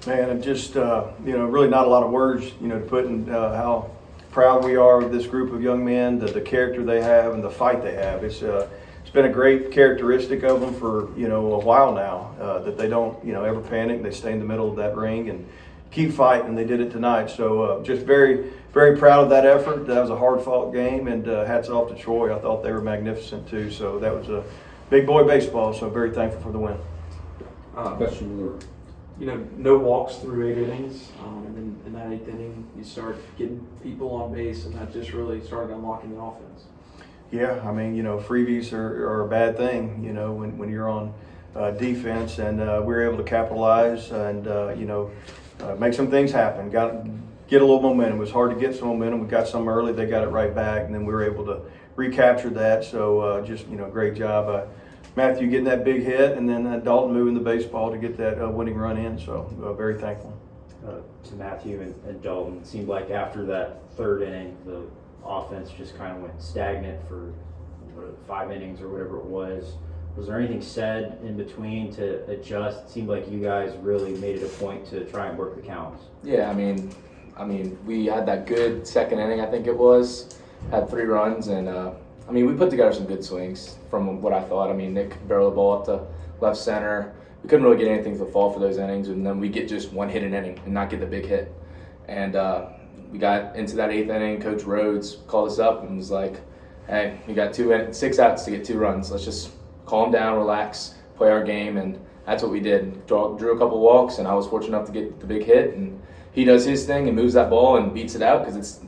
Man, and just, really not a lot of words, to put in how proud we are of this group of young men, the character they have and the fight they have. It's been a great characteristic of them for, a while now, that they don't, ever panic. They stay in the middle of that ring and keep fighting, and they did it tonight. So just very, very proud of that effort. That was a hard-fought game, and hats off to Troy. I thought they were magnificent, too. So that was a big boy baseball, so very thankful for the win. Question. No walks through 8 innings, and then in that 8th inning, you start getting people on base, and that just really started unlocking the offense. Yeah, freebies are a bad thing, when you're on defense, and we were able to capitalize and, make some things happen. Get a little momentum. It was hard to get some momentum. We got some early. They got it right back, and then we were able to recapture that. So great job. Matthew getting that big hit, and then Dalton moving the baseball to get that winning run in. So very thankful. To Matthew and Dalton, it seemed like after that 3rd inning, the offense just kind of went stagnant for 5 innings or whatever it was. Was there anything said in between to adjust? It seemed like you guys really made it a point to try and work the counts. Yeah, we had that good 2nd inning, I think it was. Had 3 runs, and we put together some good swings from what I thought. Nick barreled the ball up to left center. We couldn't really get anything to fall for those innings, and then we get just one hit an inning and not get the big hit. And we got into that 8th inning. Coach Rhodes called us up and was like, "Hey, we got 6 outs to get 2 runs. Let's just calm down, relax, play our game." And that's what we did. Drew a couple walks, and I was fortunate enough to get the big hit. And he does his thing and moves that ball and beats it out because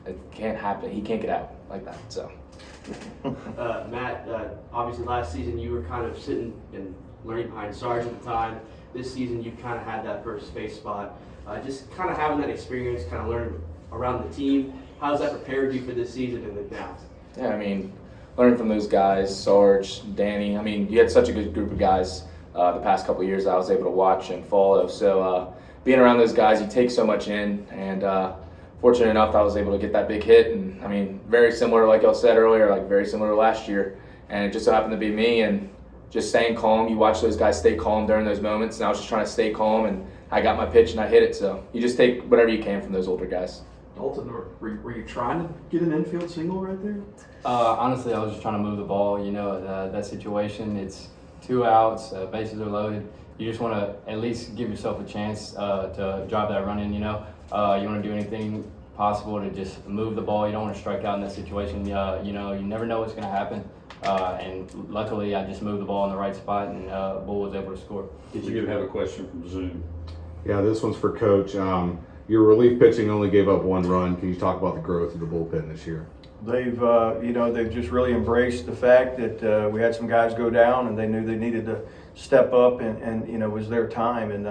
it can't happen. He can't get out like that. So. Matt, obviously last season you were kind of sitting and learning behind Sarge at the time. This season you kind of had that first base spot. Just kind of having that experience, kind of learning around the team. How has that prepared you for this season and then now? Yeah, learning from those guys, Sarge, Danny. You had such a good group of guys the past couple of years that I was able to watch and follow. So being around those guys, you take so much in, and fortunate enough I was able to get that big hit. And very similar, like I said earlier, very similar to last year. And it just so happened to be me, and just staying calm. You watch those guys stay calm during those moments, and I was just trying to stay calm, and I got my pitch and I hit it. So you just take whatever you can from those older guys. Dalton, were you trying to get an infield single right there? Honestly, I was just trying to move the ball. That situation, it's 2 outs, bases are loaded. You just want to at least give yourself a chance to drive that run in. You want to do anything possible to just move the ball. You don't want to strike out in that situation. You never know what's going to happen. And luckily, I just moved the ball in the right spot, and Bull was able to score. Did you have a question from Zoom? Yeah, this one's for Coach. Your relief pitching only gave up 1 run. Can you talk about the growth of the bullpen this year? They've just really embraced the fact that we had some guys go down, and they knew they needed to step up, and it was their time. And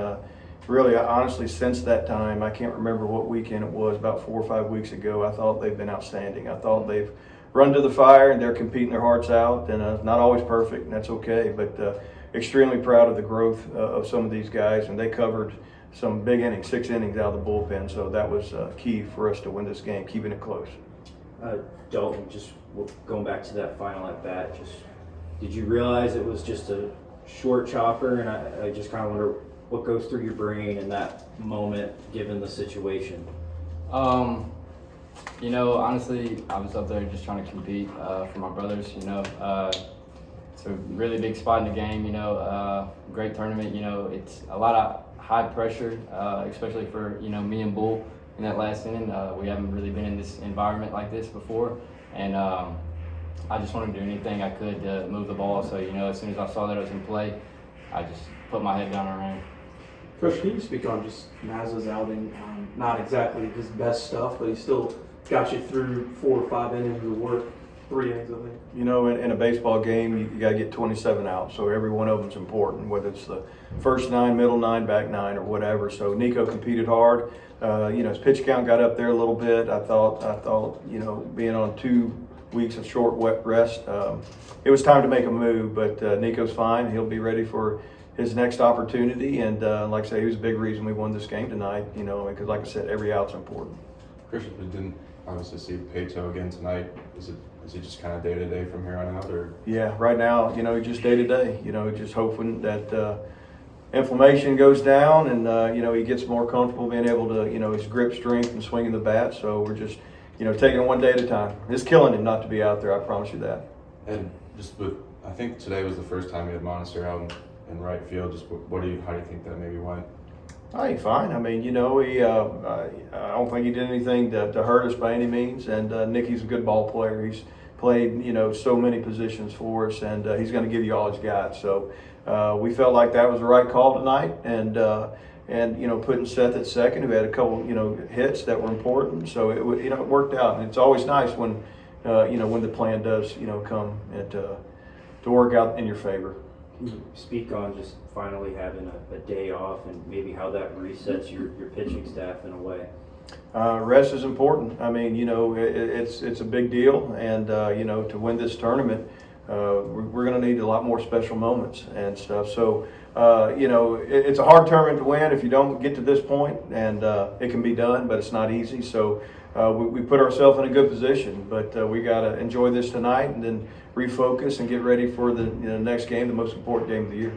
really, honestly, since that time, I can't remember what weekend it was, about 4 or 5 weeks ago, I thought they've been outstanding. I thought they've run to the fire, and they're competing their hearts out, and not always perfect, and that's okay, but extremely proud of the growth of some of these guys, and they covered some big innings, 6 innings out of the bullpen, so that was key for us to win this game, keeping it close. Dalton, just going back to that final at bat, did you realize it was just a short chopper? And I just kind of wonder what goes through your brain in that moment, given the situation. Honestly, I was up there just trying to compete for my brothers. It's a really big spot in the game. Great tournament. It's a lot of high pressure, especially for me and Bull in that last inning. We haven't really been in this environment like this before, and I just wanted to do anything I could to move the ball. So as soon as I saw that it was in play, I just put my head down and ran. Coach, can you speak on just Mazza's outing? Not exactly his best stuff, but he still got you through 4 or 5 innings of work, 3 innings, I think. In a baseball game, you got to get 27 outs, so every one of them's important, whether it's the first 9, middle 9, back 9, or whatever. So Nico competed hard. His pitch count got up there a little bit. I thought, being on 2 weeks of short wet rest, it was time to make a move. But Nico's fine. He'll be ready for his next opportunity. And like I say, he was a big reason we won this game tonight. Because like I said, every out's important. Christian, didn't obviously see Pato again tonight. Is he just kind of day to day from here on out, or? Yeah, right now, just day to day. Just hoping that inflammation goes down, and he gets more comfortable being able to, his grip strength and swinging the bat. So we're just, taking it one day at a time. It's killing him not to be out there. I promise you that. And just I think today was the first time you had Monster out in right field. Just how do you think that maybe went? I think fine. I mean, I don't think he did anything to hurt us by any means. And Nicky's a good ball player. He's played, so many positions for us, and he's going to give you all he's got. So we felt like that was the right call tonight, and putting Seth at second, who had a couple, hits that were important. So it worked out, and it's always nice when, when the plan does, come and to work out in your favor. Can you speak on just finally having a day off and maybe how that resets your pitching staff in a way? Rest is important. I mean, it's a big deal, and to win this tournament, we're going to need a lot more special moments and stuff. So, it's a hard tournament to win if you don't get to this point, and it can be done, but it's not easy. So, we put ourselves in a good position, but we got to enjoy this tonight and then refocus and get ready for the next game, the most important game of the year.